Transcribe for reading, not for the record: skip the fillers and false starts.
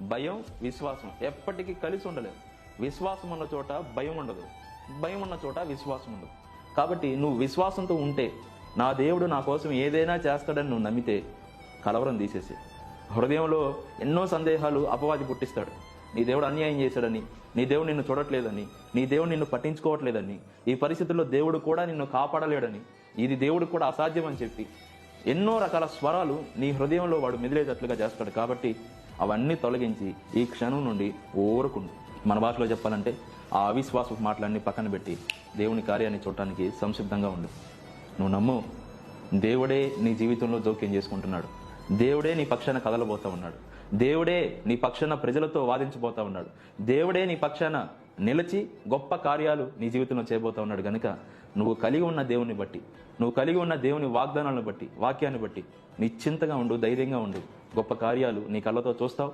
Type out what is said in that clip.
భయం విశ్వాసం ఎప్పటికీ కలిసి ఉండలేవు. విశ్వాసం ఉన్న చోట భయం ఉండదు, భయం ఉన్న చోట విశ్వాసం ఉండదు. కాబట్టి నువ్వు విశ్వాసంతో ఉంటే, నా దేవుడు నా కోసం ఏదైనా చేస్తాడని నువ్వు నమ్మితే కలవరం తీసేసి. హృదయంలో ఎన్నో సందేహాలు అపవాది పుట్టిస్తాడు. నీ దేవుడు అన్యాయం చేశాడని, నీ దేవుడు నిన్ను చూడట్లేదని, నీ దేవుడు నిన్ను పట్టించుకోవట్లేదని, ఈ పరిస్థితుల్లో దేవుడు కూడా నిన్ను కాపాడలేడని, ఇది దేవుడు కూడా అసాధ్యం అని చెప్పి ఎన్నో రకాల స్వరాలు నీ హృదయంలో వాడు మెదిలేటట్లుగా చేస్తాడు. కాబట్టి అవన్నీ తొలగించి ఈ క్షణం నుండి ఊరుకుండు. మన భాషలో చెప్పాలంటే ఆ అవిశ్వాసపు మాటలన్నీ పక్కన పెట్టి దేవుని కార్యాన్ని చూడటానికి సంసిద్ధంగా ఉండు. నువ్వు నమ్ము, దేవుడే నీ జీవితంలో జోక్యం చేసుకుంటున్నాడు. దేవుడే నీ పక్షాన కదలబోతా ఉన్నాడు. దేవుడే నీ పక్షాన ప్రజలతో వాదించబోతా ఉన్నాడు. దేవుడే నీ పక్షాన నిలిచి గొప్ప కార్యాలు నీ జీవితంలో చేయబోతా ఉన్నాడు. కనుక నువ్వు కలిగి ఉన్న దేవుని బట్టి, నువ్వు కలిగి ఉన్న దేవుని వాగ్దానాలను బట్టి, వాక్యాన్ని బట్టి నిశ్చింతగా ఉండు, ధైర్యంగా ఉండు. గొప్ప కార్యాలు నీ కళ్ళతో చూస్తావు.